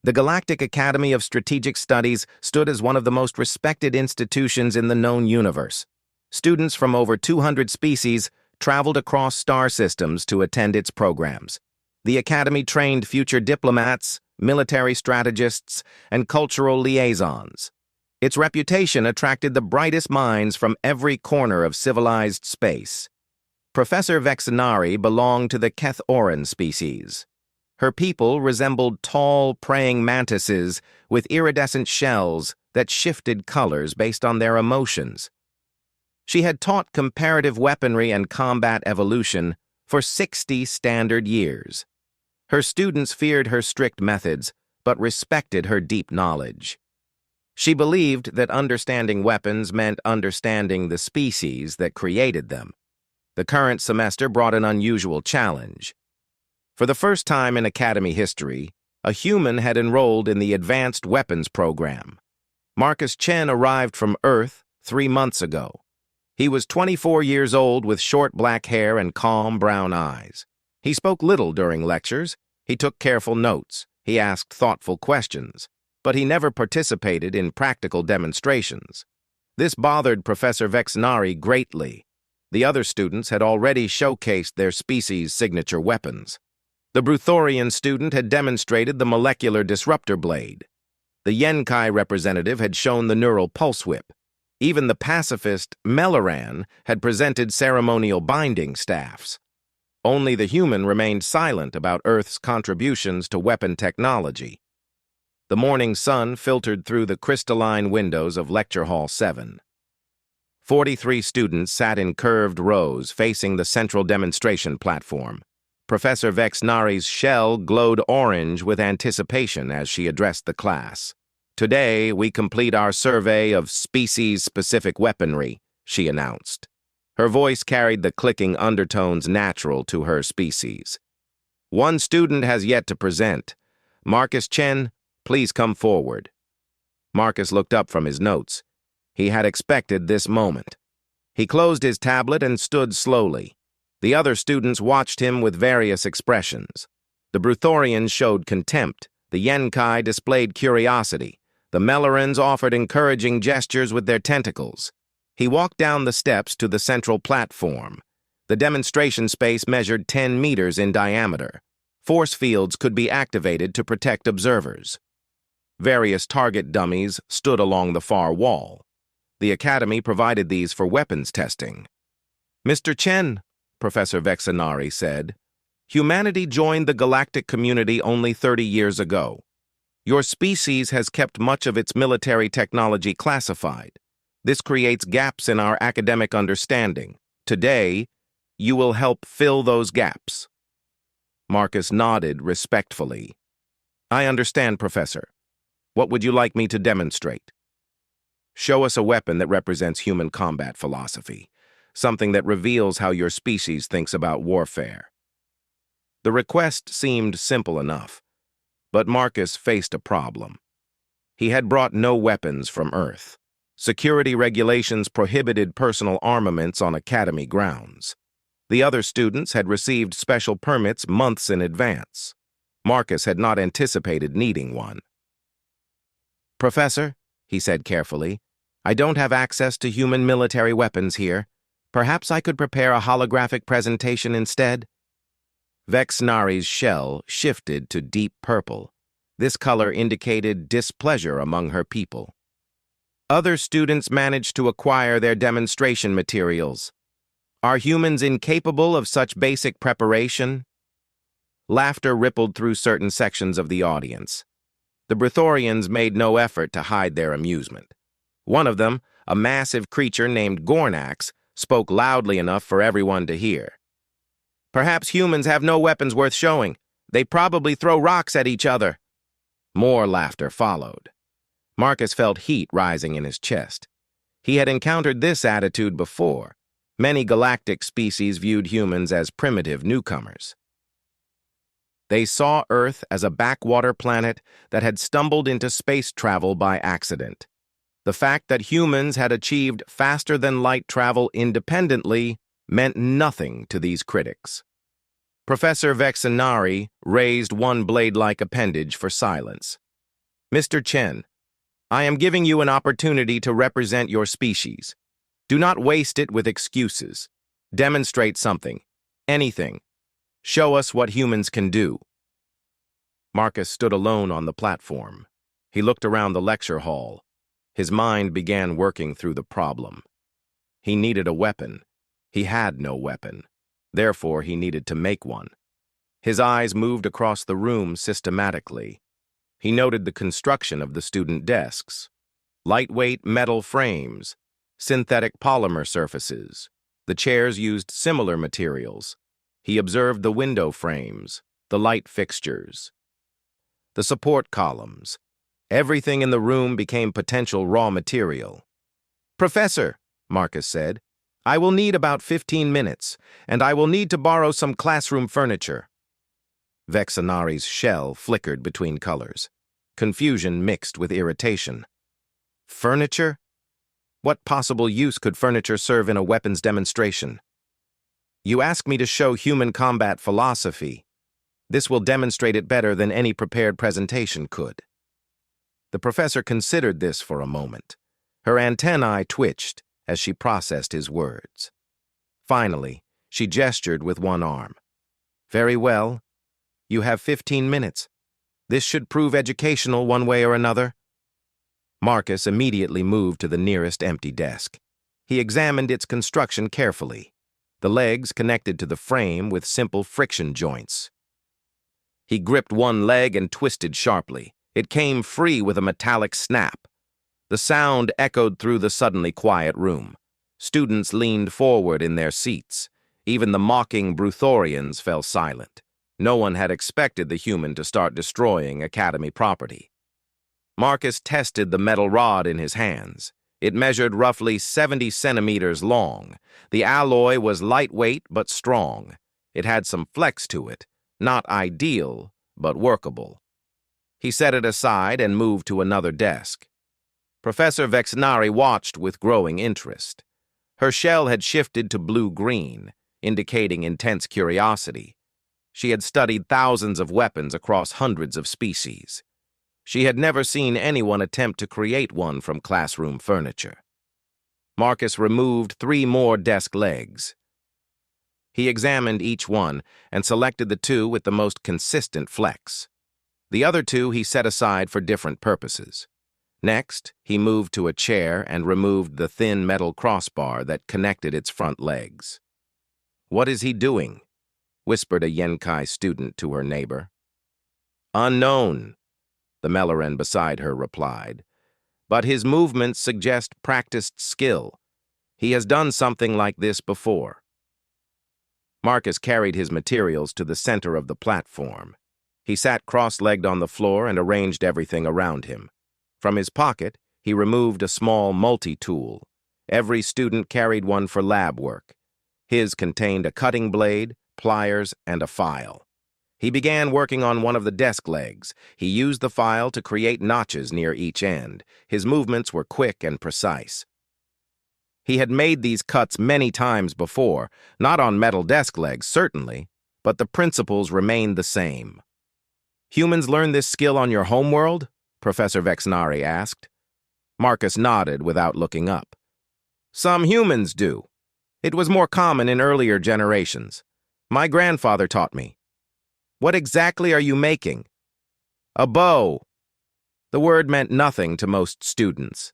The Galactic Academy of Strategic Studies stood as one of the most respected institutions in the known universe. Students from over 200 species traveled across star systems to attend its programs. The Academy trained future diplomats, military strategists, and cultural liaisons. Its reputation attracted the brightest minds from every corner of civilized space. Professor Vexenari belonged to the Keth-Oran species. Her people resembled tall, praying mantises with iridescent shells that shifted colors based on their emotions. She had taught comparative weaponry and combat evolution for 60 standard years. Her students feared her strict methods, but respected her deep knowledge. She believed that understanding weapons meant understanding the species that created them. The current semester brought an unusual challenge. For the first time in Academy history, a human had enrolled in the Advanced Weapons Program. Marcus Chen arrived from Earth 3 months ago. He was 24 years old with short black hair and calm brown eyes. He spoke little during lectures. He took careful notes. He asked thoughtful questions, but he never participated in practical demonstrations. This bothered Professor Vexenari greatly. The other students had already showcased their species' signature weapons. The Bruthorian student had demonstrated the molecular disruptor blade. The Yenkai representative had shown the neural pulse whip. Even the pacifist Melaran had presented ceremonial binding staffs. Only the human remained silent about Earth's contributions to weapon technology. The morning sun filtered through the crystalline windows of Lecture Hall 7. 43 students sat in curved rows facing the central demonstration platform. Professor Vexenari's shell glowed orange with anticipation as she addressed the class. "Today, we complete our survey of species-specific weaponry," she announced. Her voice carried the clicking undertones natural to her species. "One student has yet to present. Marcus Chen, please come forward." Marcus looked up from his notes. He had expected this moment. He closed his tablet and stood slowly. The other students watched him with various expressions. The Bruthorians showed contempt. The Yenkai displayed curiosity. The Melarans offered encouraging gestures with their tentacles. He walked down the steps to the central platform. The demonstration space measured 10 meters in diameter. Force fields could be activated to protect observers. Various target dummies stood along the far wall. The Academy provided these for weapons testing. "Mr. Chen," Professor Vexenari said, "humanity joined the galactic community only 30 years ago. Your species has kept much of its military technology classified. This creates gaps in our academic understanding. Today, you will help fill those gaps." Marcus nodded respectfully. "I understand, Professor. What would you like me to demonstrate?" "Show us a weapon that represents human combat philosophy. Something that reveals how your species thinks about warfare." The request seemed simple enough, but Marcus faced a problem. He had brought no weapons from Earth. Security regulations prohibited personal armaments on Academy grounds. The other students had received special permits months in advance. Marcus had not anticipated needing one. "Professor," he said carefully, "I don't have access to human military weapons here. Perhaps I could prepare a holographic presentation instead?" Vexenari's shell shifted to deep purple. This color indicated displeasure among her people. Other students managed to acquire their demonstration materials. Are humans incapable of such basic preparation? Laughter rippled through certain sections of the audience. The Bruthorians made no effort to hide their amusement. One of them, a massive creature named Gornax, spoke loudly enough for everyone to hear. "Perhaps humans have no weapons worth showing. They probably throw rocks at each other." More laughter followed. Marcus felt heat rising in his chest. He had encountered this attitude before. Many galactic species viewed humans as primitive newcomers. They saw Earth as a backwater planet that had stumbled into space travel by accident. The fact that humans had achieved faster-than-light travel independently meant nothing to these critics. Professor Vexenari raised one blade-like appendage for silence. Mr. Chen, I am giving you an opportunity to represent your species. Do not waste it with excuses. Demonstrate something. Anything. Show us what humans can do. Marcus stood alone on the platform. He looked around the lecture hall. His mind began working through the problem. He needed a weapon. He had no weapon. Therefore, he needed to make one. His eyes moved across the room systematically. He noted the construction of the student desks. Lightweight metal frames, synthetic polymer surfaces. The chairs used similar materials. He observed the window frames, the light fixtures, the support columns. Everything in the room became potential raw material. "Professor," Marcus said, "I will need about 15 minutes, and I will need to borrow some classroom furniture." Vexanari's shell flickered between colors. Confusion mixed with irritation. Furniture? What possible use could furniture serve in a weapons demonstration? You ask me to show human combat philosophy. This will demonstrate it better than any prepared presentation could. The professor considered this for a moment. Her antennae twitched as she processed his words. Finally, she gestured with one arm. "Very well. You have 15 minutes. This should prove educational one way or another." Marcus immediately moved to the nearest empty desk. He examined its construction carefully. The legs connected to the frame with simple friction joints. He gripped one leg and twisted sharply. It came free with a metallic snap. The sound echoed through the suddenly quiet room. Students leaned forward in their seats. Even the mocking Bruthorians fell silent. No one had expected the human to start destroying Academy property. Marcus tested the metal rod in his hands. It measured roughly 70 centimeters long. The alloy was lightweight but strong. It had some flex to it, not ideal, but workable. He set it aside and moved to another desk. Professor Vexanari watched with growing interest. Her shell had shifted to blue-green, indicating intense curiosity. She had studied thousands of weapons across hundreds of species. She had never seen anyone attempt to create one from classroom furniture. Marcus removed 3 more desk legs. He examined each one and selected the 2 with the most consistent flex. The other 2 he set aside for different purposes. Next, he moved to a chair and removed the thin metal crossbar that connected its front legs. "What is he doing?" whispered a Yenkai student to her neighbor. "Unknown," the Melloran beside her replied. "But his movements suggest practiced skill. He has done something like this before." Marcus carried his materials to the center of the platform. He sat cross-legged on the floor and arranged everything around him. From his pocket, he removed a small multi-tool. Every student carried one for lab work. His contained a cutting blade, pliers, and a file. He began working on one of the desk legs. He used the file to create notches near each end. His movements were quick and precise. He had made these cuts many times before, not on metal desk legs, certainly, but the principles remained the same. "Humans learn this skill on your homeworld?" Professor Vexanari asked. Marcus nodded without looking up. "Some humans do. It was more common in earlier generations. My grandfather taught me." "What exactly are you making?" "A bow." The word meant nothing to most students.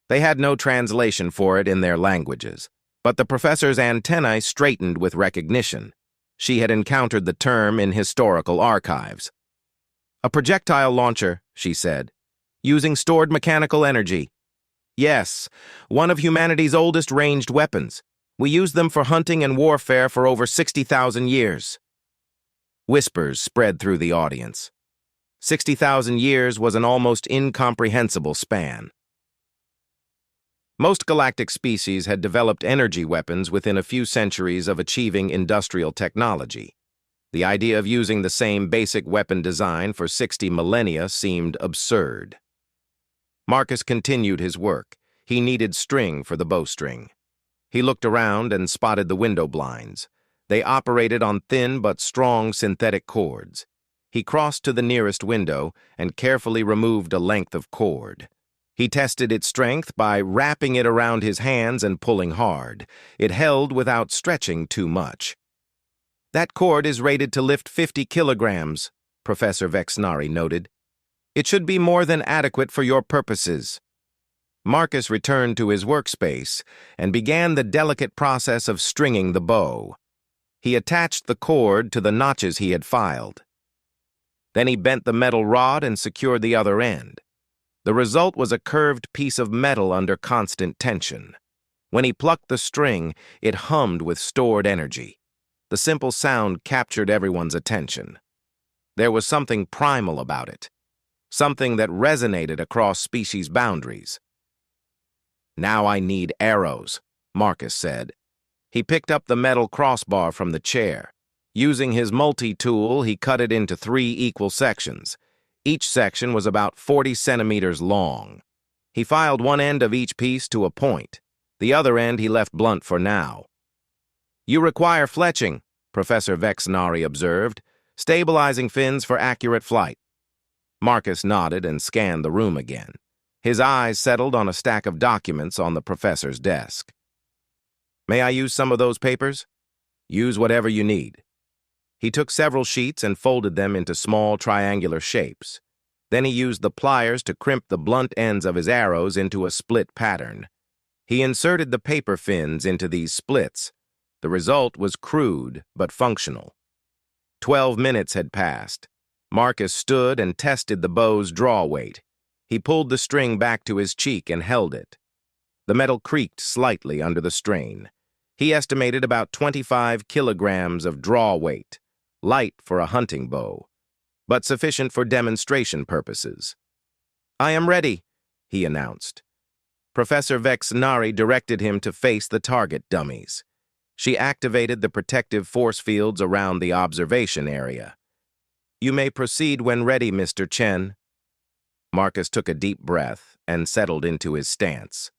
They had no translation for it in their languages. But the professor's antennae straightened with recognition. She had encountered the term in historical archives. "A projectile launcher," she said, "using stored mechanical energy. Yes, one of humanity's oldest ranged weapons. We used them for hunting and warfare for over 60,000 years. Whispers spread through the audience. 60,000 years was an almost incomprehensible span. Most galactic species had developed energy weapons within a few centuries of achieving industrial technology. The idea of using the same basic weapon design for 60 millennia seemed absurd. Marcus continued his work. He needed string for the bowstring. He looked around and spotted the window blinds. They operated on thin but strong synthetic cords. He crossed to the nearest window and carefully removed a length of cord. He tested its strength by wrapping it around his hands and pulling hard. It held without stretching too much. "That cord is rated to lift 50 kilograms, Professor Vexnari noted. "It should be more than adequate for your purposes." Marcus returned to his workspace and began the delicate process of stringing the bow. He attached the cord to the notches he had filed. Then he bent the metal rod and secured the other end. The result was a curved piece of metal under constant tension. When he plucked the string, it hummed with stored energy. The simple sound captured everyone's attention. There was something primal about it, something that resonated across species boundaries. "Now I need arrows," Marcus said. He picked up the metal crossbar from the chair. Using his multi-tool, he cut it into 3 equal sections. Each section was about 40 centimeters long. He filed one end of each piece to a point. The other end he left blunt for now. "You require fletching," Professor Vexnari observed, "stabilizing fins for accurate flight." Marcus nodded and scanned the room again. His eyes settled on a stack of documents on the professor's desk. "May I use some of those papers?" "Use whatever you need." He took several sheets and folded them into small triangular shapes. Then he used the pliers to crimp the blunt ends of his arrows into a split pattern. He inserted the paper fins into these splits. The result was crude but functional. 12 minutes had passed. Marcus stood and tested the bow's draw weight. He pulled the string back to his cheek and held it. The metal creaked slightly under the strain. He estimated about 25 kilograms of draw weight, light for a hunting bow, but sufficient for demonstration purposes. "I am ready," he announced. Professor Vexnari directed him to face the target dummies. She activated the protective force fields around the observation area. "You may proceed when ready, Mr. Chen." Marcus took a deep breath and settled into his stance.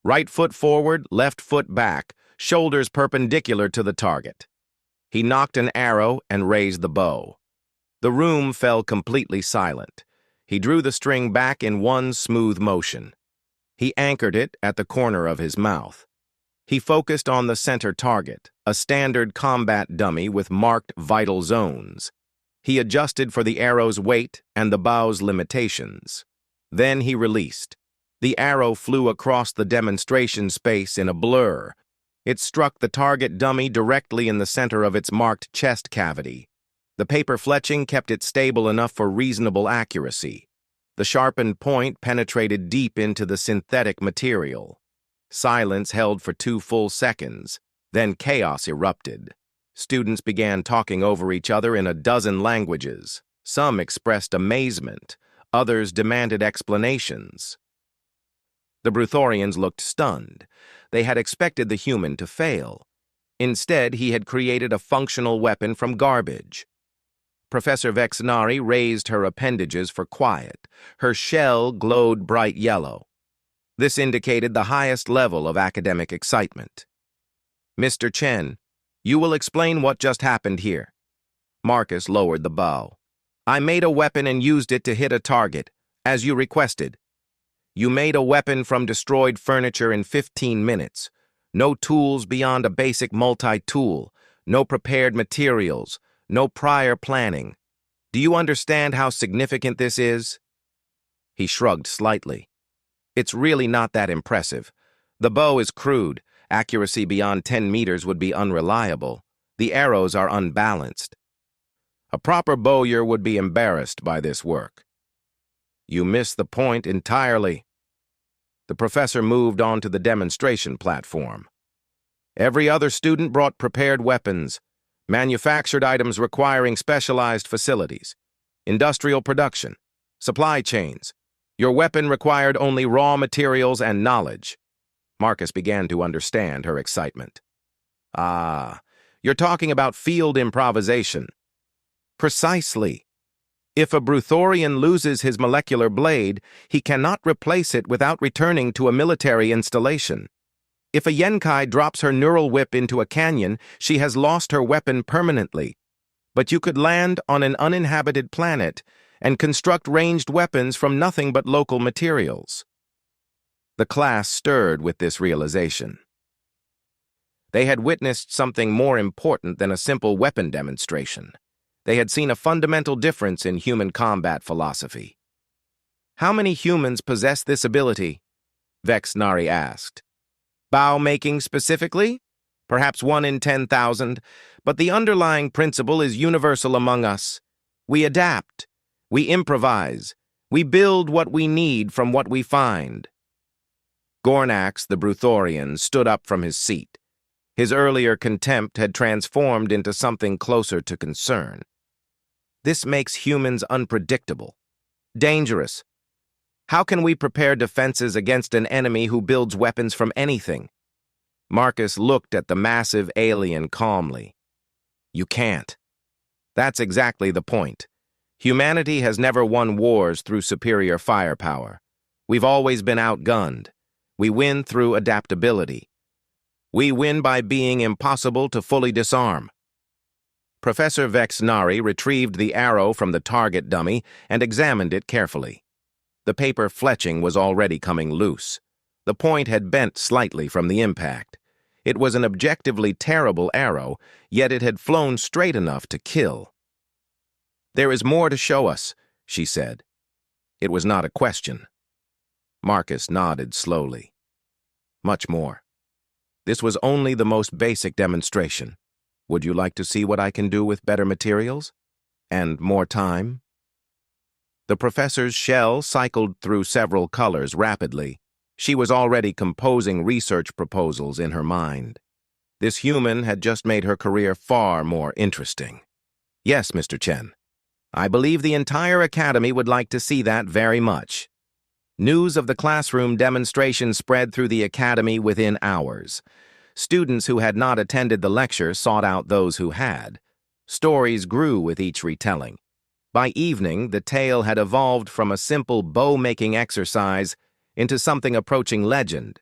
Right foot forward, left foot back, shoulders perpendicular to the target. He nocked an arrow and raised the bow. The room fell completely silent. He drew the string back in one smooth motion. He anchored it at the corner of his mouth. He focused on the center target, a standard combat dummy with marked vital zones. He adjusted for the arrow's weight and the bow's limitations. Then he released. The arrow flew across the demonstration space in a blur. It struck the target dummy directly in the center of its marked chest cavity. The paper fletching kept it stable enough for reasonable accuracy. The sharpened point penetrated deep into the synthetic material. Silence held for 2 full seconds. Then chaos erupted. Students began talking over each other in a dozen languages. Some expressed amazement. Others demanded explanations. The Bruthorians looked stunned. They had expected the human to fail. Instead, he had created a functional weapon from garbage. Professor Vexnari raised her appendages for quiet. Her shell glowed bright yellow. This indicated the highest level of academic excitement. "Mr. Chen, you will explain what just happened here." Marcus lowered the bow. "I made a weapon and used it to hit a target, as you requested. You made a weapon from destroyed furniture in 15 minutes. No tools beyond a basic multi-tool, no prepared materials, no prior planning. Do you understand how significant this is?" He shrugged slightly. "It's really not that impressive. The bow is crude. Accuracy beyond 10 meters would be unreliable. The arrows are unbalanced. A proper bowyer would be embarrassed by this work." "You miss the point entirely." The professor moved on to the demonstration platform. Every other student brought prepared weapons, manufactured items requiring specialized facilities, industrial production, supply chains. Your weapon required only raw materials and knowledge. Marcus began to understand her excitement. "Ah, you're talking about field improvisation." "Precisely. If a Bruthorian loses his molecular blade, he cannot replace it without returning to a military installation. If a Yenkai drops her neural whip into a canyon, she has lost her weapon permanently. but you could land on an uninhabited planet and construct ranged weapons from nothing but local materials. The class stirred with this realization. They had witnessed something more important than a simple weapon demonstration. They had seen a fundamental difference in human combat philosophy. "How many humans possess this ability?" Vex Nari asked. "Bow-making specifically? Perhaps 1 in 10,000, but the underlying principle is universal among us. We adapt. We improvise. We build what we need from what we find." Gornax, the Bruthorian, stood up from his seat. His earlier contempt had transformed into something closer to concern. "This makes humans unpredictable. Dangerous. How can we prepare defenses against an enemy who builds weapons from anything?" Marcus looked at the massive alien calmly. "You can't. That's exactly the point. Humanity has never won wars through superior firepower. We've always been outgunned. We win through adaptability. We win by being impossible to fully disarm." Professor Vex Nari retrieved the arrow from the target dummy and examined it carefully. The paper fletching was already coming loose. The point had bent slightly from the impact. It was an objectively terrible arrow, yet it had flown straight enough to kill. "There is more to show us," she said. It was not a question. Marcus nodded slowly. "Much more. This was only the most basic demonstration. Would you like to see what I can do with better materials? And more time?" The professor's shell cycled through several colors rapidly. She was already composing research proposals in her mind. This human had just made her career far more interesting. "Yes, Mr. Chen. I believe the entire academy would like to see that very much." News of the classroom demonstration spread through the academy within hours. Students who had not attended the lecture sought out those who had. Stories grew with each retelling. By evening, the tale had evolved from a simple bow-making exercise into something approaching legend.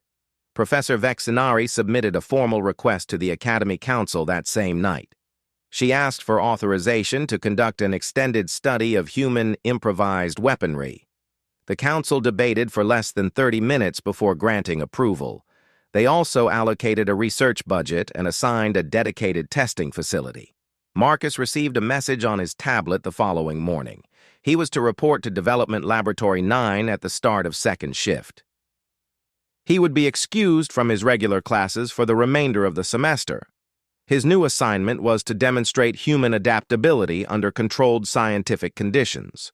Professor Vexinari submitted a formal request to the Academy Council that same night. She asked for authorization to conduct an extended study of human improvised weaponry. The council debated for less than 30 minutes before granting approval. They also allocated a research budget and assigned a dedicated testing facility. Marcus received a message on his tablet the following morning. He was to report to Development Laboratory 9 at the start of second shift. He would be excused from his regular classes for the remainder of the semester. His new assignment was to demonstrate human adaptability under controlled scientific conditions.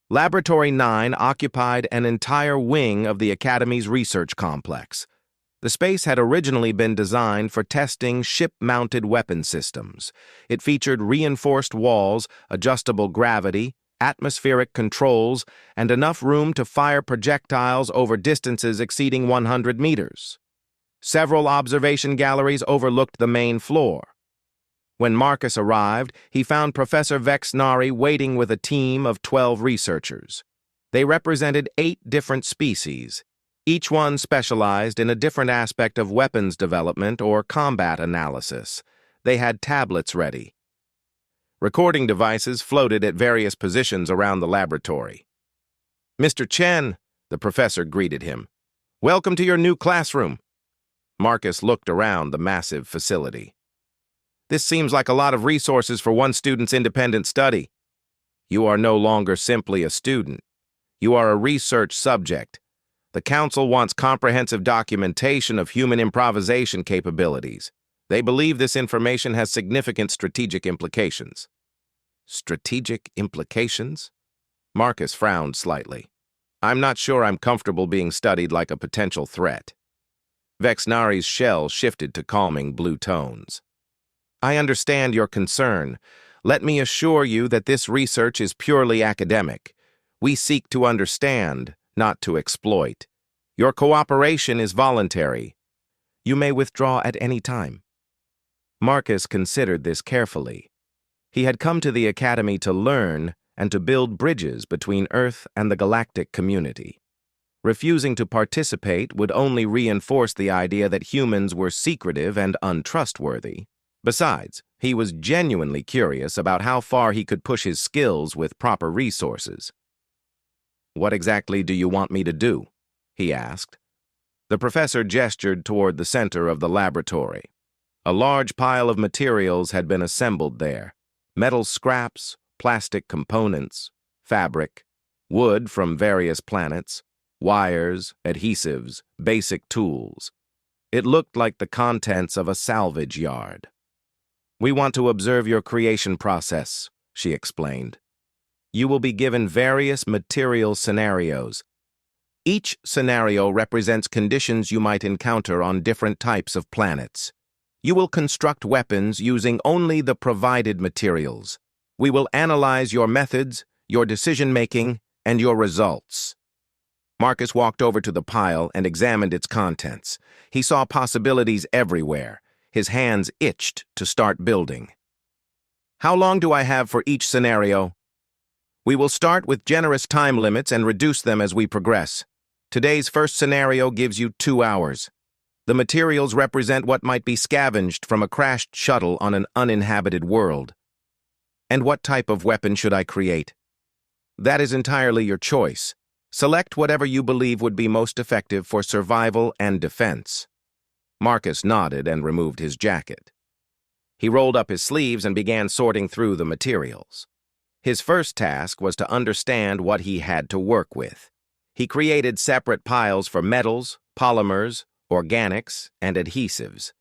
Laboratory 9 occupied an entire wing of the Academy's research complex. The space had originally been designed for testing ship-mounted weapon systems. It featured reinforced walls, adjustable gravity, atmospheric controls, and enough room to fire projectiles over distances exceeding 100 meters. Several observation galleries overlooked the main floor. When Marcus arrived, he found Professor Vexnari waiting with a team of 12 researchers. They represented 8 different species. Each one specialized in a different aspect of weapons development or combat analysis. They had tablets ready. Recording devices floated at various positions around the laboratory. "Mr. Chen," the professor greeted him. "Welcome to your new classroom." Marcus looked around the massive facility. "This seems like a lot of resources for one student's independent study." "You are no longer simply a student. You are a research subject. The Council wants comprehensive documentation of human improvisation capabilities. They believe this information has significant strategic implications." "Strategic implications?" Marcus frowned slightly. "I'm not sure I'm comfortable being studied like a potential threat." Vexnari's shell shifted to calming blue tones. "I understand your concern. Let me assure you that this research is purely academic. We seek to understand, not to exploit. Your cooperation is voluntary. You may withdraw at any time." Marcus considered this carefully. He had come to the Academy to learn and to build bridges between Earth and the galactic community. Refusing to participate would only reinforce the idea that humans were secretive and untrustworthy. Besides, he was genuinely curious about how far he could push his skills with proper resources. "What exactly do you want me to do?" he asked. The professor gestured toward the center of the laboratory. A large pile of materials had been assembled there: metal scraps, plastic components, fabric, wood from various planets, wires, adhesives, basic tools. It looked like the contents of a salvage yard. "We want to observe your creation process," she explained. "You will be given various material scenarios. Each scenario represents conditions you might encounter on different types of planets. You will construct weapons using only the provided materials. We will analyze your methods, your decision-making, and your results." Marcus walked over to the pile and examined its contents. He saw possibilities everywhere. His hands itched to start building. "How long do I have for each scenario?" "We will start with generous time limits and reduce them as we progress. Today's first scenario gives you 2 hours. The materials represent what might be scavenged from a crashed shuttle on an uninhabited world." "And what type of weapon should I create?" "That is entirely your choice. Select whatever you believe would be most effective for survival and defense." Marcus nodded and removed his jacket. He rolled up his sleeves and began sorting through the materials. His first task was to understand what he had to work with. He created separate piles for metals, polymers, organics, and adhesives.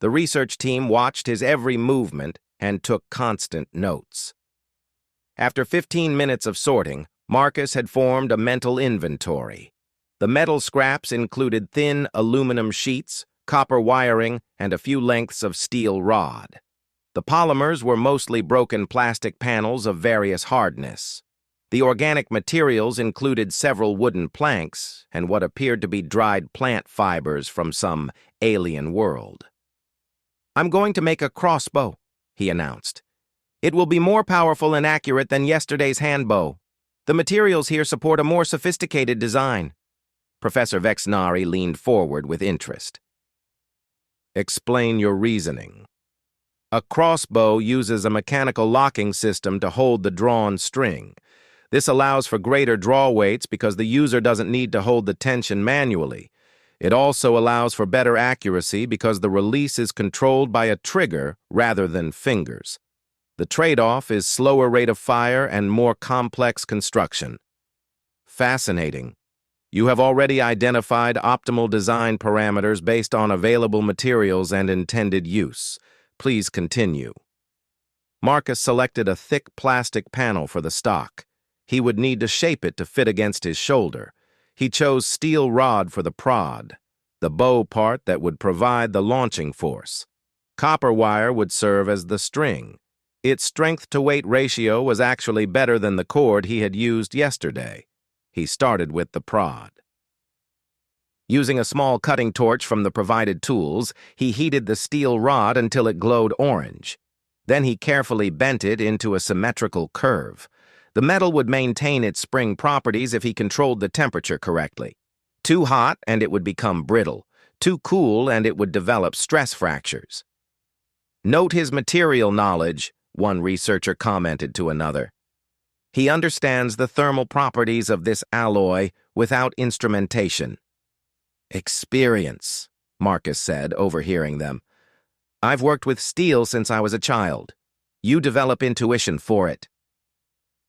The research team watched his every movement and took constant notes. After 15 minutes of sorting, Marcus had formed a mental inventory. The metal scraps included thin aluminum sheets, copper wiring, and a few lengths of steel rod. The polymers were mostly broken plastic panels of various hardness. The organic materials included several wooden planks and what appeared to be dried plant fibers from some alien world. "I'm going to make a crossbow," he announced. "It will be more powerful and accurate than yesterday's handbow. The materials here support a more sophisticated design." Professor Vexnari leaned forward with interest. "Explain your reasoning." "A crossbow uses a mechanical locking system to hold the drawn string. This allows for greater draw weights because the user doesn't need to hold the tension manually. It also allows for better accuracy because the release is controlled by a trigger rather than fingers. The trade-off is slower rate of fire and more complex construction." "Fascinating. You have already identified optimal design parameters based on available materials and intended use. Please continue." Marcus selected a thick plastic panel for the stock. He would need to shape it to fit against his shoulder. He chose steel rod for the prod, the bow part that would provide the launching force. Copper wire would serve as the string. Its strength-to-weight ratio was actually better than the cord he had used yesterday. He started with the prod. Using a small cutting torch from the provided tools, he heated the steel rod until it glowed orange. Then he carefully bent it into a symmetrical curve. The metal would maintain its spring properties if he controlled the temperature correctly. Too hot and it would become brittle. Too cool and it would develop stress fractures. "Note his material knowledge," one researcher commented to another. "He understands the thermal properties of this alloy without instrumentation." "Experience," Marcus said, overhearing them. "I've worked with steel since I was a child. You develop intuition for it."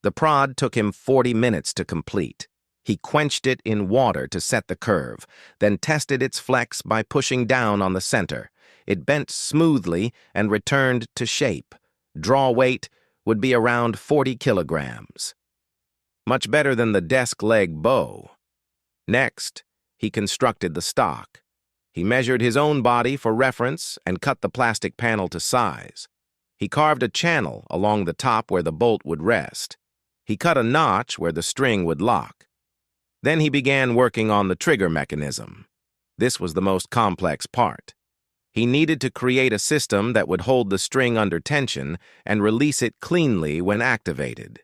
The prod took him 40 minutes to complete. He quenched it in water to set the curve, then tested its flex by pushing down on the center. It bent smoothly and returned to shape. Draw weight would be around 40 kilograms. Much better than the desk leg bow. Next, he constructed the stock. He measured his own body for reference and cut the plastic panel to size. He carved a channel along the top where the bolt would rest. He cut a notch where the string would lock. Then he began working on the trigger mechanism. This was the most complex part. He needed to create a system that would hold the string under tension and release it cleanly when activated.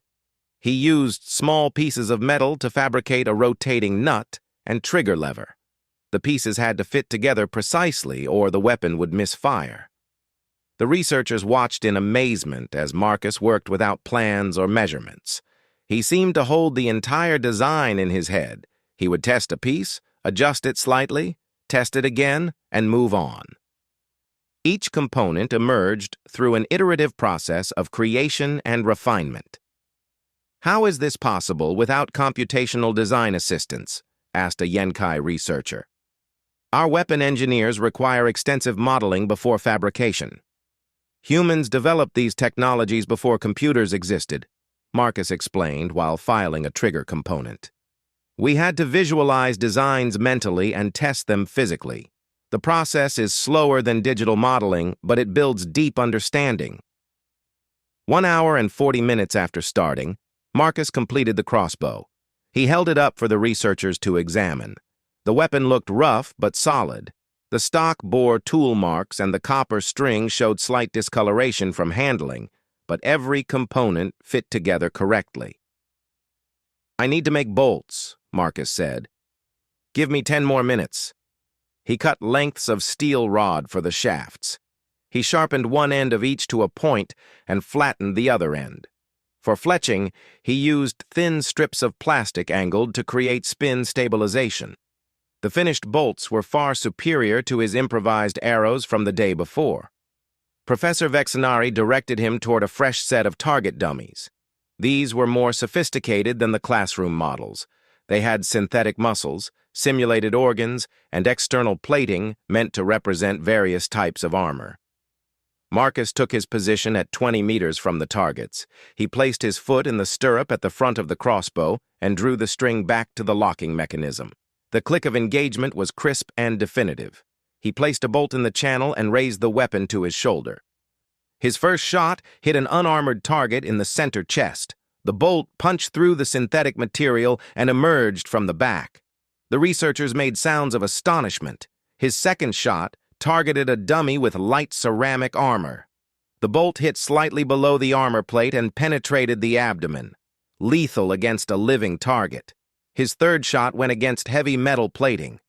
He used small pieces of metal to fabricate a rotating nut and trigger lever. The pieces had to fit together precisely or the weapon would misfire. The researchers watched in amazement as Marcus worked without plans or measurements. He seemed to hold the entire design in his head. He would test a piece, adjust it slightly, test it again, and move on. Each component emerged through an iterative process of creation and refinement. "How is this possible without computational design assistance?" asked a Yenkai researcher. "Our weapon engineers require extensive modeling before fabrication. Humans developed these technologies before computers existed," Marcus explained while filing a trigger component. "We had to visualize designs mentally and test them physically. The process is slower than digital modeling, but it builds deep understanding." 1 hour and 40 minutes after starting, Marcus completed the crossbow. He held it up for the researchers to examine. The weapon looked rough but solid. The stock bore tool marks and the copper string showed slight discoloration from handling, but every component fit together correctly. "I need to make bolts," Marcus said. "Give me 10 more minutes." He cut lengths of steel rod for the shafts. He sharpened one end of each to a point and flattened the other end. For fletching, he used thin strips of plastic angled to create spin stabilization. The finished bolts were far superior to his improvised arrows from the day before. Professor Vexenari directed him toward a fresh set of target dummies. These were more sophisticated than the classroom models. They had synthetic muscles, simulated organs, and external plating meant to represent various types of armor. Marcus took his position at 20 meters from the targets. He placed his foot in the stirrup at the front of the crossbow and drew the string back to the locking mechanism. The click of engagement was crisp and definitive. He placed a bolt in the channel and raised the weapon to his shoulder. His first shot hit an unarmored target in the center chest. The bolt punched through the synthetic material and emerged from the back. The researchers made sounds of astonishment. His second shot targeted a dummy with light ceramic armor. The bolt hit slightly below the armor plate and penetrated the abdomen, lethal against a living target. His third shot went against heavy metal plating.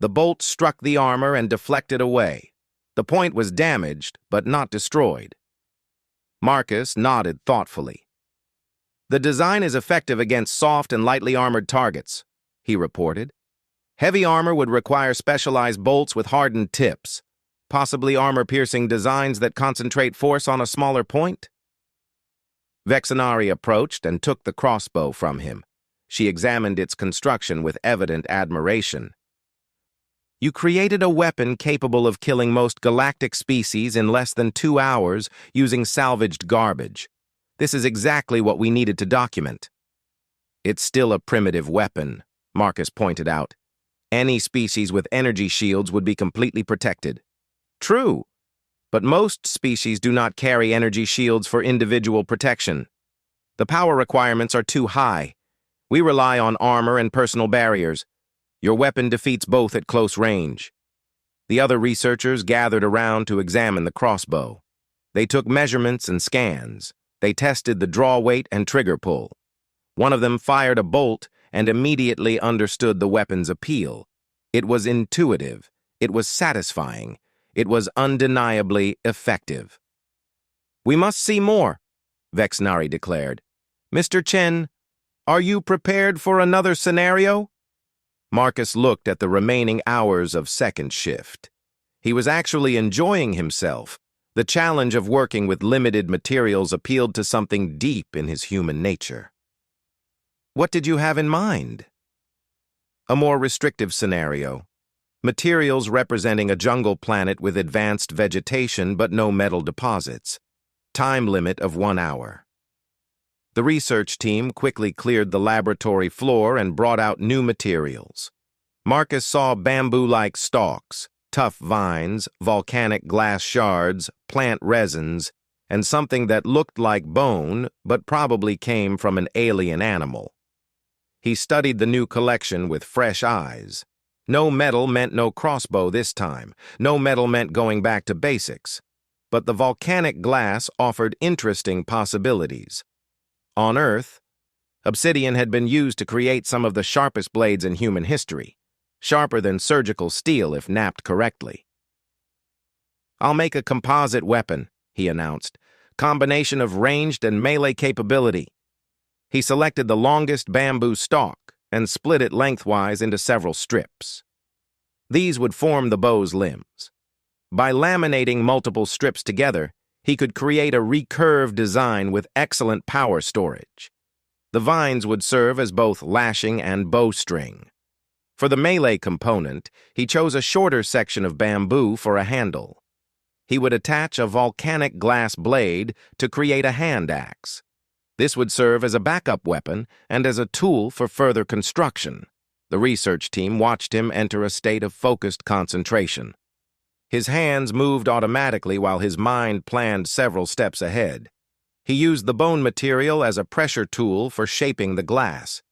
The bolt struck the armor and deflected away. The point was damaged, but not destroyed. Marcus nodded thoughtfully. "The design is effective against soft and lightly armored targets," he reported. "Heavy armor would require specialized bolts with hardened tips, possibly armor-piercing designs that concentrate force on a smaller point." Vexenari approached and took the crossbow from him. She examined its construction with evident admiration. "You created a weapon capable of killing most galactic species in less than 2 hours using salvaged garbage. This is exactly what we needed to document." "It's still a primitive weapon," Marcus pointed out. "Any species with energy shields would be completely protected." "True, but most species do not carry energy shields for individual protection. The power requirements are too high. We rely on armor and personal barriers. Your weapon defeats both at close range." The other researchers gathered around to examine the crossbow. They took measurements and scans. They tested the draw weight and trigger pull. One of them fired a bolt and immediately understood the weapon's appeal. It was intuitive. It was satisfying. It was undeniably effective. "We must see more," Vexenari declared. "Mr. Chen, are you prepared for another scenario?" Marcus looked at the remaining hours of second shift. He was actually enjoying himself. The challenge of working with limited materials appealed to something deep in his human nature. "What did you have in mind?" "A more restrictive scenario. Materials representing a jungle planet with advanced vegetation but no metal deposits. Time limit of 1 hour." The research team quickly cleared the laboratory floor and brought out new materials. Marcus saw bamboo-like stalks, tough vines, volcanic glass shards, plant resins, and something that looked like bone but probably came from an alien animal. He studied the new collection with fresh eyes. No metal meant no crossbow this time. No metal meant going back to basics. But the volcanic glass offered interesting possibilities. On Earth, obsidian had been used to create some of the sharpest blades in human history, sharper than surgical steel if knapped correctly. "I'll make a composite weapon," he announced. "Combination of ranged and melee capability." He selected the longest bamboo stalk and split it lengthwise into several strips. These would form the bow's limbs. By laminating multiple strips together, he could create a recurved design with excellent power storage. The vines would serve as both lashing and bowstring. For the melee component, he chose a shorter section of bamboo for a handle. He would attach a volcanic glass blade to create a hand axe. This would serve as a backup weapon and as a tool for further construction. The research team watched him enter a state of focused concentration. His hands moved automatically while his mind planned several steps ahead. He used the bone material as a pressure tool for shaping the glass.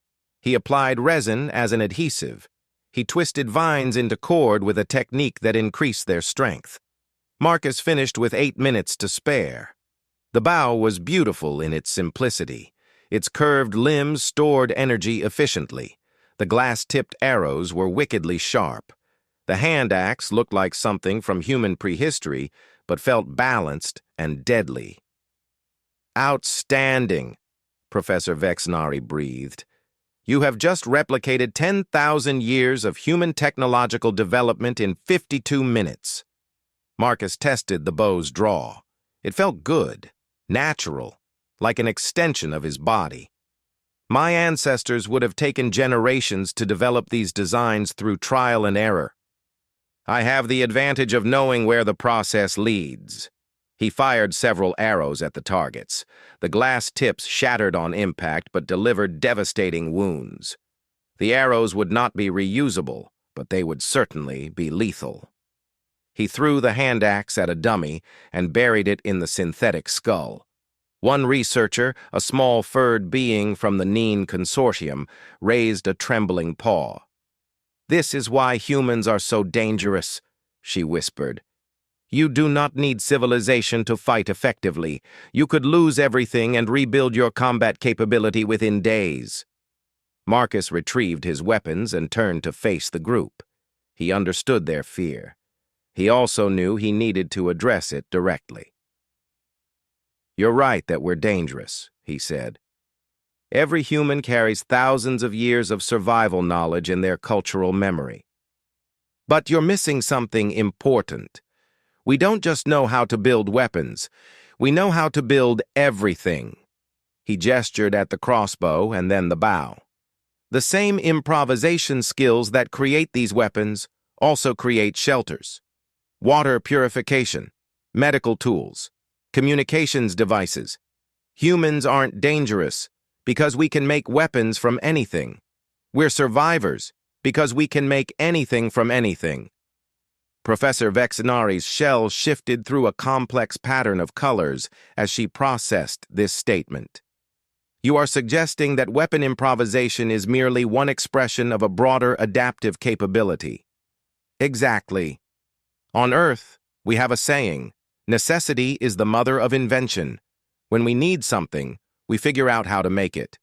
He applied resin as an adhesive. He twisted vines into cord with a technique that increased their strength. Marcus finished with 8 minutes to spare. The bow was beautiful in its simplicity. Its curved limbs stored energy efficiently. The glass-tipped arrows were wickedly sharp. The hand axe looked like something from human prehistory, but felt balanced and deadly. "Outstanding," Professor Vexnari breathed. "You have just replicated 10,000 years of human technological development in 52 minutes. Marcus tested the bow's draw. It felt good, natural, like an extension of his body. "My ancestors would have taken generations to develop these designs through trial and error. I have the advantage of knowing where the process leads." He fired several arrows at the targets. The glass tips shattered on impact but delivered devastating wounds. The arrows would not be reusable, but they would certainly be lethal. He threw the hand axe at a dummy and buried it in the synthetic skull. One researcher, a small furred being from the Neen Consortium, raised a trembling paw. "This is why humans are so dangerous," she whispered. "You do not need civilization to fight effectively. You could lose everything and rebuild your combat capability within days." Marcus retrieved his weapons and turned to face the group. He understood their fear. He also knew he needed to address it directly. "You're right that we're dangerous," he said. "Every human carries thousands of years of survival knowledge in their cultural memory. But you're missing something important. We don't just know how to build weapons. We know how to build everything." He gestured at the crossbow and then the bow. "The same improvisation skills that create these weapons also create shelters, water purification, medical tools, communications devices. Humans aren't dangerous because we can make weapons from anything. We're survivors because we can make anything from anything." Professor Vexnari's shell shifted through a complex pattern of colors as she processed this statement. "You are suggesting that weapon improvisation is merely one expression of a broader adaptive capability." "Exactly. On Earth, we have a saying, necessity is the mother of invention. When we need something, we figure out how to make it.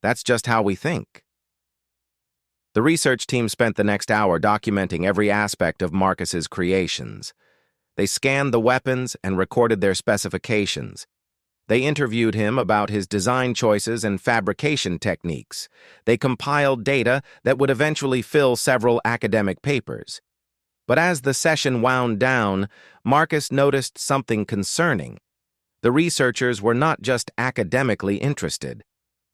That's just how we think." The research team spent the next hour documenting every aspect of Marcus's creations. They scanned the weapons and recorded their specifications. They interviewed him about his design choices and fabrication techniques. They compiled data that would eventually fill several academic papers. But as the session wound down, Marcus noticed something concerning. The researchers were not just academically interested.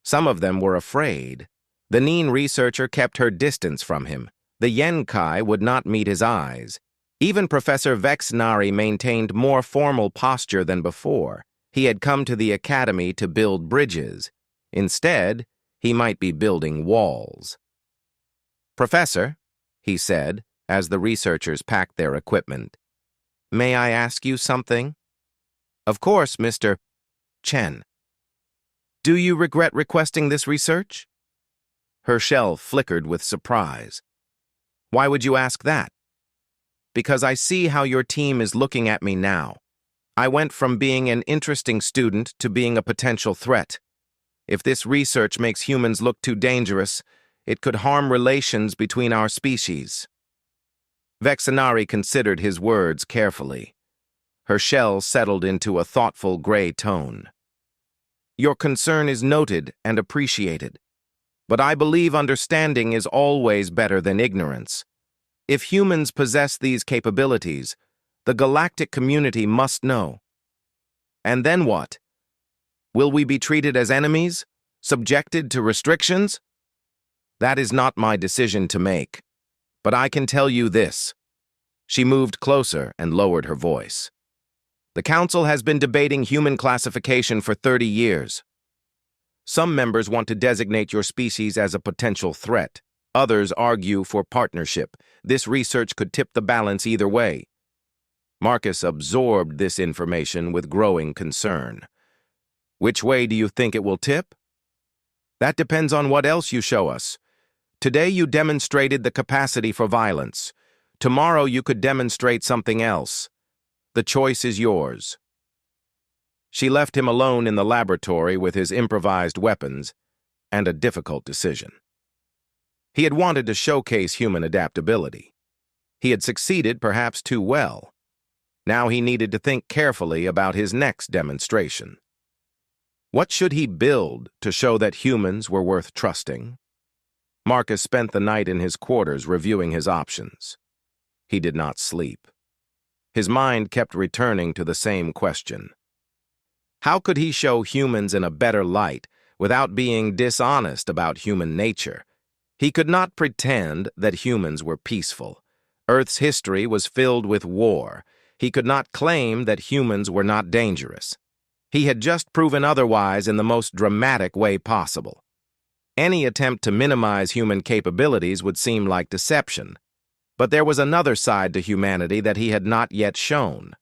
Some of them were afraid. The Neen researcher kept her distance from him. The Yenkai would not meet his eyes. Even Professor Vexnari maintained more formal posture than before. He had come to the academy to build bridges. Instead, he might be building walls. "Professor," he said, as the researchers packed their equipment, "may I ask you something?" "Of course, Mr. Chen." "Do you regret requesting this research?" Her shell flickered with surprise. "Why would you ask that?" "Because I see how your team is looking at me now. I went from being an interesting student to being a potential threat. If this research makes humans look too dangerous, it could harm relations between our species." Vexnari considered his words carefully. Her shell settled into a thoughtful gray tone. Your concern is noted and appreciated, but I believe understanding is always better than ignorance. If humans possess these capabilities, the galactic community must know. And then what? Will we be treated as enemies, subjected to restrictions? That is not my decision to make, but I can tell you this. She moved closer and lowered her voice. The Council has been debating human classification for 30 years. Some members want to designate your species as a potential threat. Others argue for partnership. This research could tip the balance either way. Marcus absorbed this information with growing concern. Which way do you think it will tip? That depends on what else you show us. Today you demonstrated the capacity for violence. Tomorrow you could demonstrate something else. The choice is yours. She left him alone in the laboratory with his improvised weapons and a difficult decision. He had wanted to showcase human adaptability. He had succeeded perhaps too well. Now he needed to think carefully about his next demonstration. What should he build to show that humans were worth trusting? Marcus spent the night in his quarters reviewing his options. He did not sleep. His mind kept returning to the same question. How could he show humans in a better light without being dishonest about human nature? He could not pretend that humans were peaceful. Earth's history was filled with war. He could not claim that humans were not dangerous. He had just proven otherwise in the most dramatic way possible. Any attempt to minimize human capabilities would seem like deception. But there was another side to humanity that he had not yet shown.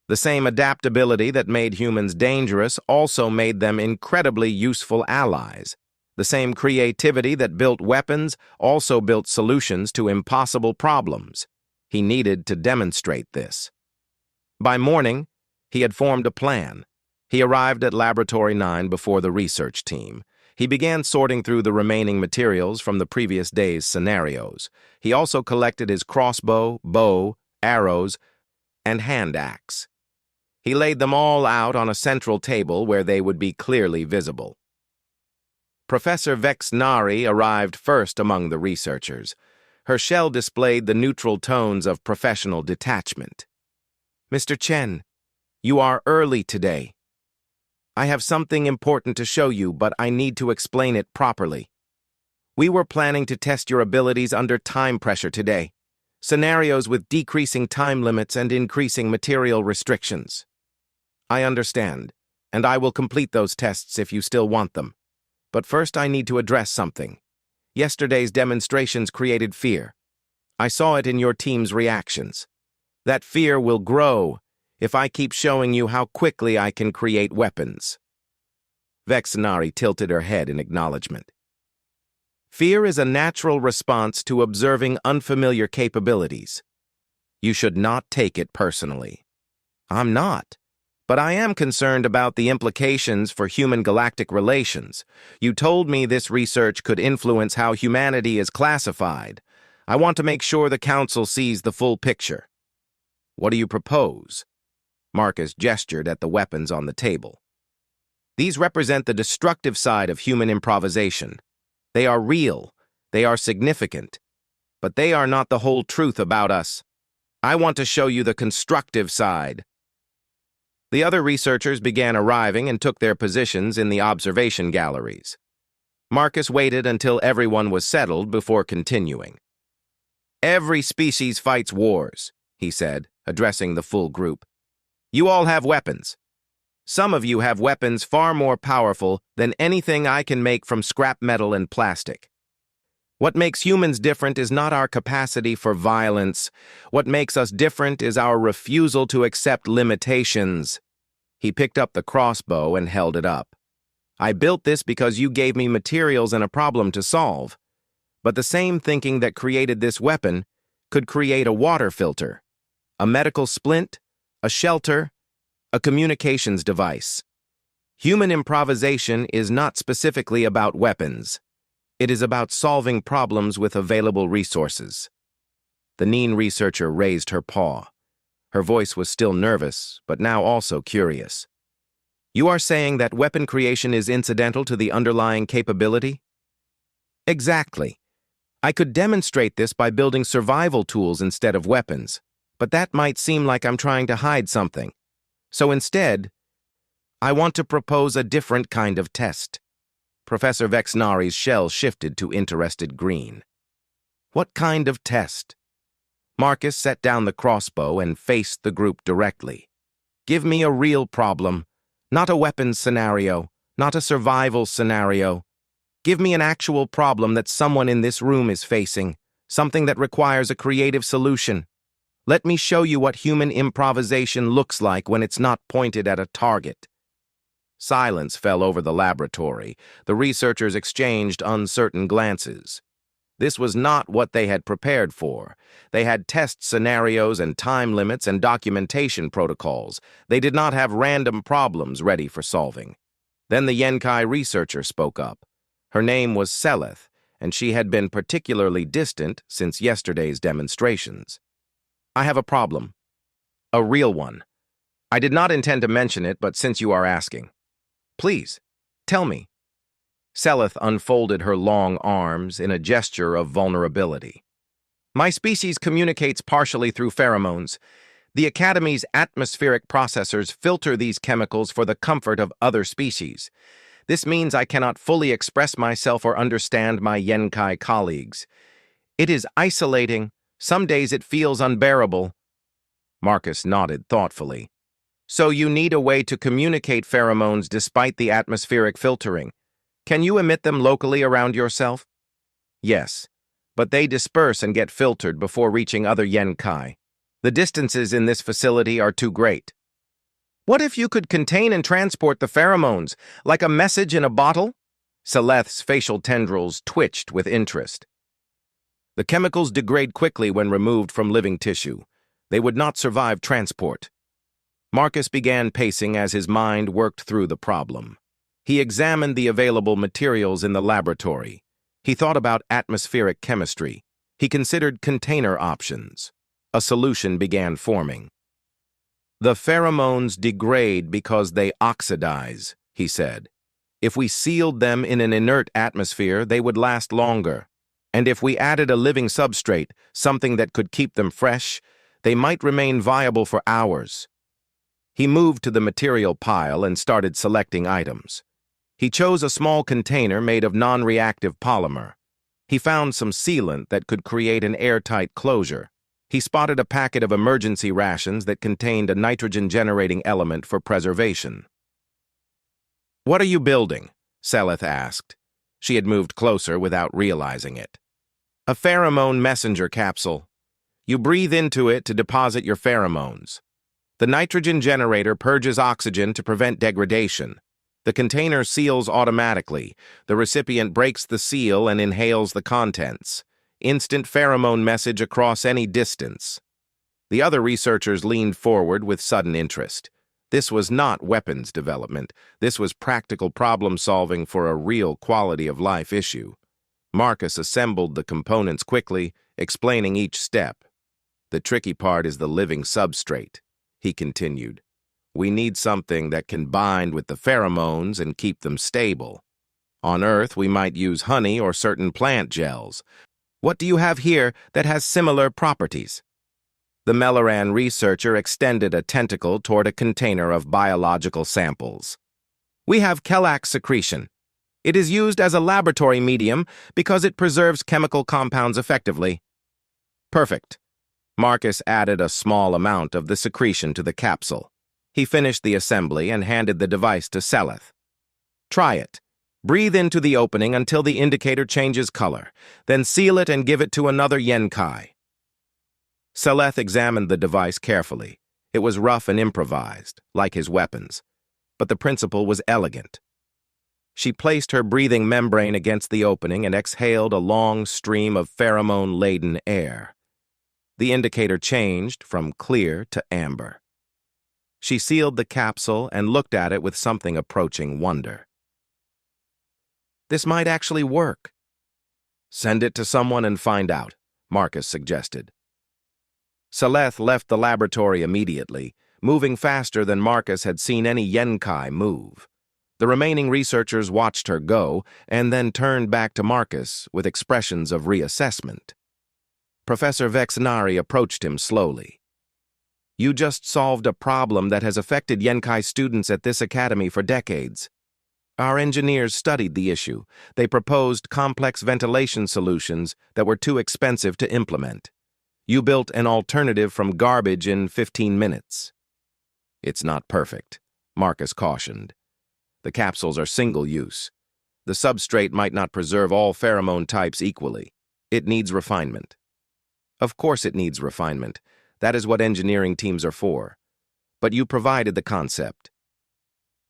The same adaptability that made humans dangerous also made them incredibly useful allies. The same creativity that built weapons also built solutions to impossible problems. He needed to demonstrate this. By morning, he had formed a plan. He arrived at Laboratory 9 before the research team. He began sorting through the remaining materials from the previous day's scenarios. He also collected his crossbow, bow, arrows, and hand axe. He laid them all out on a central table where they would be clearly visible. Professor Vexnari arrived first among the researchers. Her shell displayed the neutral tones of professional detachment. Mr. Chen, you are early today. I have something important to show you, but I need to explain it properly. We were planning to test your abilities under time pressure today. Scenarios with decreasing time limits and increasing material restrictions. I understand, and I will complete those tests if you still want them. But first I need to address something. Yesterday's demonstrations created fear. I saw it in your team's reactions. That fear will grow if I keep showing you how quickly I can create weapons. Vexnari tilted her head in acknowledgement. Fear is a natural response to observing unfamiliar capabilities. You should not take it personally. I'm not. But I am concerned about the implications for human-galactic relations. You told me this research could influence how humanity is classified. I want to make sure the Council sees the full picture. What do you propose? Marcus gestured at the weapons on the table. These represent the destructive side of human improvisation. They are real, they are significant, but they are not the whole truth about us. I want to show you the constructive side. The other researchers began arriving and took their positions in the observation galleries. Marcus waited until everyone was settled before continuing. Every species fights wars, he said, addressing the full group. You all have weapons. Some of you have weapons far more powerful than anything I can make from scrap metal and plastic. What makes humans different is not our capacity for violence. What makes us different is our refusal to accept limitations. He picked up the crossbow and held it up. I built this because you gave me materials and a problem to solve. But the same thinking that created this weapon could create a water filter, a medical splint, a shelter, a communications device. Human improvisation is not specifically about weapons. It is about solving problems with available resources. The Neen researcher raised her paw. Her voice was still nervous, but now also curious. You are saying that weapon creation is incidental to the underlying capability? Exactly. I could demonstrate this by building survival tools instead of weapons, but that might seem like I'm trying to hide something. So instead, I want to propose a different kind of test. Professor Vexnari's shell shifted to interested green. What kind of test? Marcus set down the crossbow and faced the group directly. Give me a real problem, not a weapons scenario, not a survival scenario. Give me an actual problem that someone in this room is facing, something that requires a creative solution. Let me show you what human improvisation looks like when it's not pointed at a target. Silence fell over the laboratory. The researchers exchanged uncertain glances. This was not what they had prepared for. They had test scenarios and time limits and documentation protocols. They did not have random problems ready for solving. Then the Yenkai researcher spoke up. Her name was Seleth, and she had been particularly distant since yesterday's demonstrations. I have a problem. A real one. I did not intend to mention it, but since you are asking. Please, tell me. Seleth unfolded her long arms in a gesture of vulnerability. My species communicates partially through pheromones. The Academy's atmospheric processors filter these chemicals for the comfort of other species. This means I cannot fully express myself or understand my Yenkai colleagues. It is isolating. Some days it feels unbearable. Marcus nodded thoughtfully. So you need a way to communicate pheromones despite the atmospheric filtering. Can you emit them locally around yourself? Yes, but they disperse and get filtered before reaching other Yenkai. The distances in this facility are too great. What if you could contain and transport the pheromones, like a message in a bottle? Seleth's facial tendrils twitched with interest. The chemicals degrade quickly when removed from living tissue. They would not survive transport. Marcus began pacing as his mind worked through the problem. He examined the available materials in the laboratory. He thought about atmospheric chemistry. He considered container options. A solution began forming. The pheromones degrade because they oxidize, he said. If we sealed them in an inert atmosphere, they would last longer. And if we added a living substrate, something that could keep them fresh, they might remain viable for hours. He moved to the material pile and started selecting items. He chose a small container made of non-reactive polymer. He found some sealant that could create an airtight closure. He spotted a packet of emergency rations that contained a nitrogen-generating element for preservation. What are you building? Seleth asked. She had moved closer without realizing it. A pheromone messenger capsule. You breathe into it to deposit your pheromones. The nitrogen generator purges oxygen to prevent degradation. The container seals automatically. The recipient breaks the seal and inhales the contents. Instant pheromone message across any distance. The other researchers leaned forward with sudden interest. This was not weapons development. This was practical problem-solving for a real quality-of-life issue. Marcus assembled the components quickly, explaining each step. The tricky part is the living substrate, he continued. We need something that can bind with the pheromones and keep them stable. On Earth, we might use honey or certain plant gels. What do you have here that has similar properties? The Melaran researcher extended a tentacle toward a container of biological samples. We have Kelak secretion. It is used as a laboratory medium because it preserves chemical compounds effectively. Perfect. Marcus added a small amount of the secretion to the capsule. He finished the assembly and handed the device to Seleth. Try it. Breathe into the opening until the indicator changes color, then seal it and give it to another Yenkai. Seleth examined the device carefully. It was rough and improvised, like his weapons, but the principle was elegant. She placed her breathing membrane against the opening and exhaled a long stream of pheromone-laden air. The indicator changed from clear to amber. She sealed the capsule and looked at it with something approaching wonder. This might actually work. Send it to someone and find out, Marcus suggested. Seleth left the laboratory immediately, moving faster than Marcus had seen any Yenkai move. The remaining researchers watched her go and then turned back to Marcus with expressions of reassessment. Professor Vexnari approached him slowly. "You just solved a problem that has affected Yenkai students at this academy for decades. Our engineers studied the issue. They proposed complex ventilation solutions that were too expensive to implement. You built an alternative from garbage in 15 minutes. "It's not perfect," Marcus cautioned. "The capsules are single-use. The substrate might not preserve all pheromone types equally. It needs refinement." "Of course it needs refinement. That is what engineering teams are for. But you provided the concept.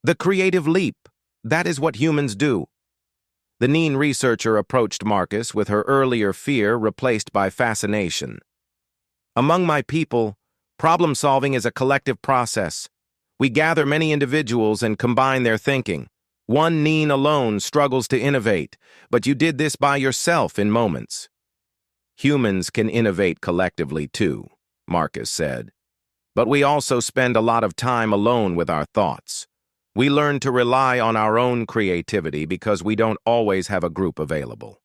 The creative leap. That is what humans do." The Neen researcher approached Marcus with her earlier fear replaced by fascination. "Among my people, problem-solving is a collective process. We gather many individuals and combine their thinking. One Neen alone struggles to innovate, but you did this by yourself in moments." "Humans can innovate collectively too," Marcus said. "But we also spend a lot of time alone with our thoughts. We learn to rely on our own creativity because we don't always have a group available."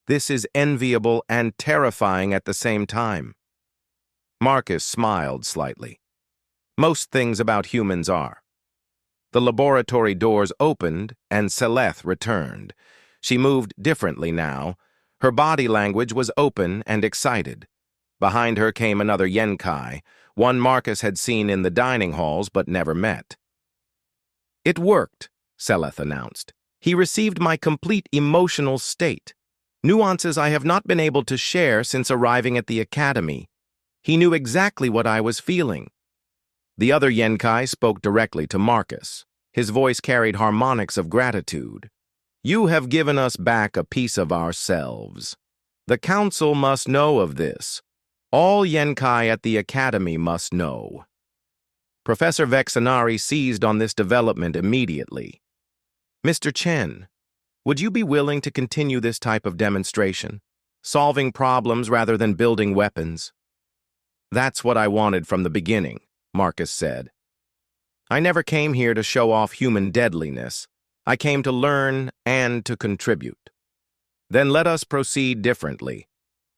"This is enviable and terrifying at the same time." Marcus smiled slightly. "Most things about humans are." The laboratory doors opened and Seleth returned. She moved differently now. Her body language was open and excited. Behind her came another Yenkai, one Marcus had seen in the dining halls but never met. "It worked," Seleth announced. "He received my complete emotional state. Nuances I have not been able to share since arriving at the academy. He knew exactly what I was feeling." The other Yenkai spoke directly to Marcus. His voice carried harmonics of gratitude. "You have given us back a piece of ourselves. The council must know of this. All Yenkai at the academy must know." Professor Vexnari seized on this development immediately. "Mr. Chen, would you be willing to continue this type of demonstration? Solving problems rather than building weapons?" "That's what I wanted from the beginning," Marcus said. "I never came here to show off human deadliness. I came to learn and to contribute." "Then let us proceed differently.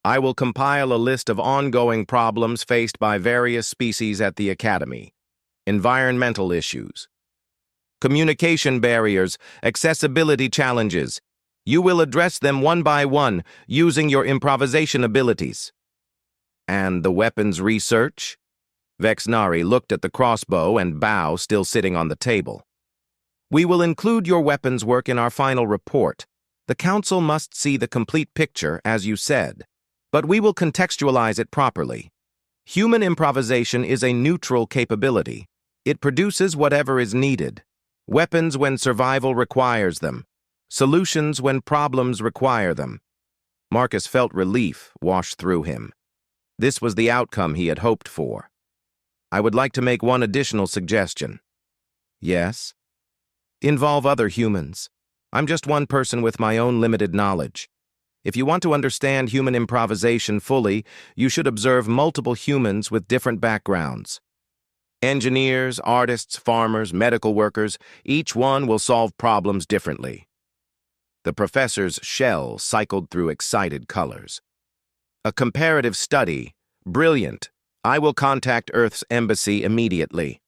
I will compile a list of ongoing problems faced by various species at the Academy. Environmental issues, communication barriers, accessibility challenges. You will address them one by one using your improvisation abilities." "And the weapons research?" Vexnari looked at the crossbow and bow still sitting on the table. "We will include your weapons work in our final report. The council must see the complete picture, as you said, but we will contextualize it properly. Human improvisation is a neutral capability. It produces whatever is needed. Weapons when survival requires them. Solutions when problems require them." Marcus felt relief wash through him. This was the outcome he had hoped for. "I would like to make one additional suggestion." "Yes?" "Involve other humans. I'm just one person with my own limited knowledge. If you want to understand human improvisation fully, you should observe multiple humans with different backgrounds. Engineers, artists, farmers, medical workers, each one will solve problems differently." The professor's shell cycled through excited colors. "A comparative study. Brilliant. I will contact Earth's embassy immediately."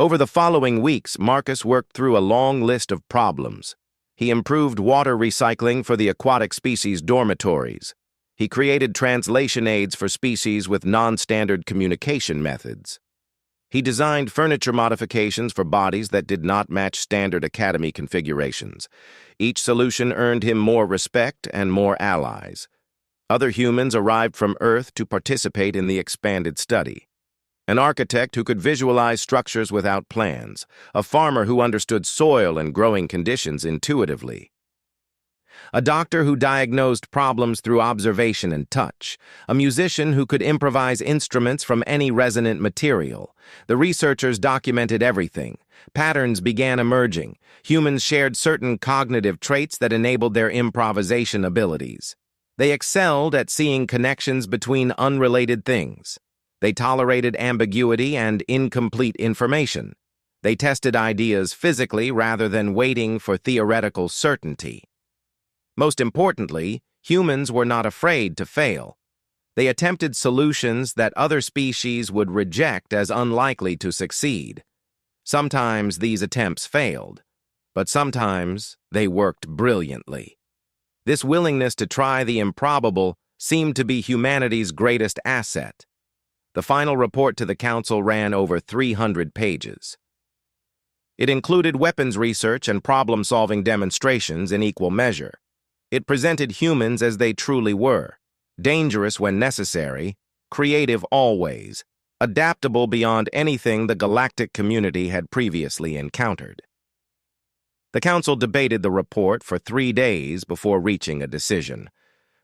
Over the following weeks, Marcus worked through a long list of problems. He improved water recycling for the aquatic species dormitories. He created translation aids for species with non-standard communication methods. He designed furniture modifications for bodies that did not match standard academy configurations. Each solution earned him more respect and more allies. Other humans arrived from Earth to participate in the expanded study. An architect who could visualize structures without plans. A farmer who understood soil and growing conditions intuitively. A doctor who diagnosed problems through observation and touch. A musician who could improvise instruments from any resonant material. The researchers documented everything. Patterns began emerging. Humans shared certain cognitive traits that enabled their improvisation abilities. They excelled at seeing connections between unrelated things. They tolerated ambiguity and incomplete information. They tested ideas physically rather than waiting for theoretical certainty. Most importantly, humans were not afraid to fail. They attempted solutions that other species would reject as unlikely to succeed. Sometimes these attempts failed, but sometimes they worked brilliantly. This willingness to try the improbable seemed to be humanity's greatest asset. The final report to the Council ran over 300 pages. It included weapons research and problem-solving demonstrations in equal measure. It presented humans as they truly were, dangerous when necessary, creative always, adaptable beyond anything the galactic community had previously encountered. The Council debated the report for 3 days before reaching a decision.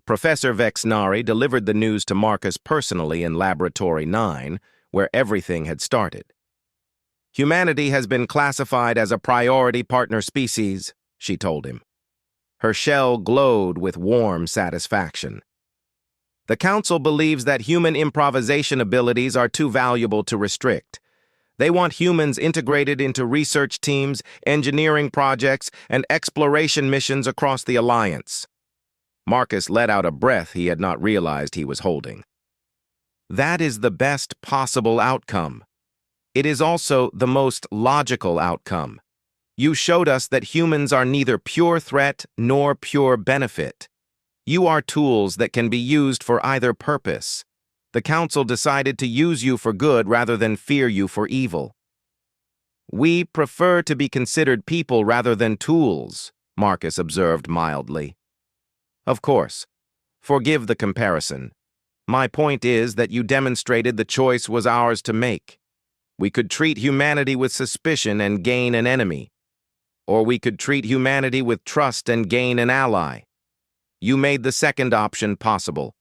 Professor Vexnari delivered the news to Marcus personally in Laboratory 9, where everything had started. "Humanity has been classified as a priority partner species," she told him. Her shell glowed with warm satisfaction. "The Council believes that human improvisation abilities are too valuable to restrict. They want humans integrated into research teams, engineering projects, and exploration missions across the Alliance." Marcus let out a breath he had not realized he was holding. "That is the best possible outcome. It is also the most logical outcome. You showed us that humans are neither pure threat nor pure benefit. You are tools that can be used for either purpose. The Council decided to use you for good rather than fear you for evil." "We prefer to be considered people rather than tools," Marcus observed mildly. "Of course. Forgive the comparison. My point is that you demonstrated the choice was ours to make. We could treat humanity with suspicion and gain an enemy. Or we could treat humanity with trust and gain an ally. You made the second option possible."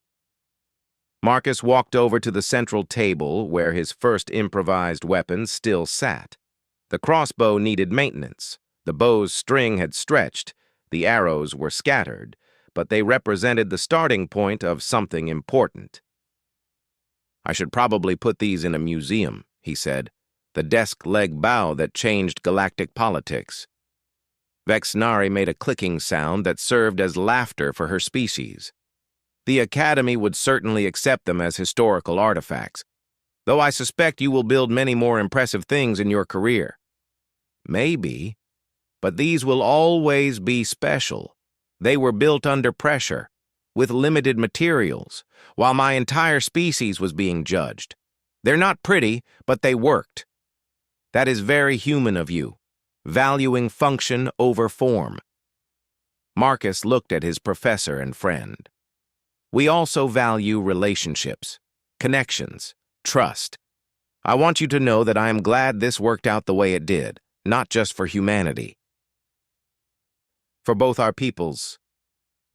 Marcus walked over to the central table where his first improvised weapon still sat. The crossbow needed maintenance. The bow's string had stretched. The arrows were scattered, but they represented the starting point of something important. "I should probably put these in a museum," he said, "the desk-leg bow that changed galactic politics." Vexnari made a clicking sound that served as laughter for her species. "The Academy would certainly accept them as historical artifacts, though I suspect you will build many more impressive things in your career." "Maybe, but these will always be special. They were built under pressure, with limited materials, while my entire species was being judged. They're not pretty, but they worked. That is very human of you, valuing function over form." Marcus looked at his professor and friend. "We also value relationships, connections, trust. I want you to know that I am glad this worked out the way it did, not just for humanity. For both our peoples."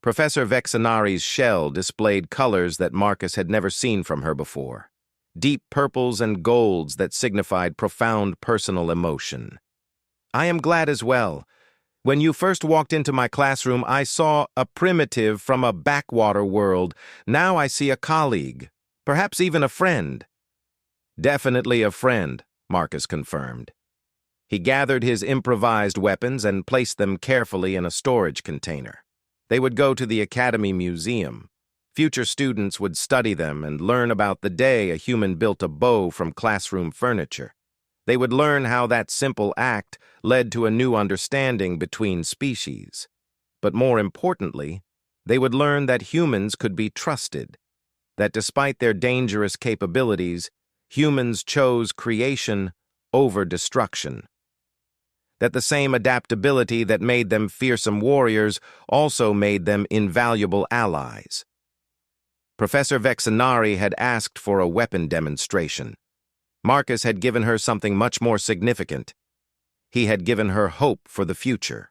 Professor Vexanari's shell displayed colors that Marcus had never seen from her before. Deep purples and golds that signified profound personal emotion. "I am glad as well. When you first walked into my classroom, I saw a primitive from a backwater world. Now I see a colleague, perhaps even a friend." "Definitely a friend," Marcus confirmed. He gathered his improvised weapons and placed them carefully in a storage container. They would go to the Academy Museum. Future students would study them and learn about the day a human built a bow from classroom furniture. They would learn how that simple act led to a new understanding between species. But more importantly, they would learn that humans could be trusted, that despite their dangerous capabilities, humans chose creation over destruction. That the same adaptability that made them fearsome warriors also made them invaluable allies. Professor Vexanari had asked for a weapon demonstration. Marcus had given her something much more significant. He had given her hope for the future.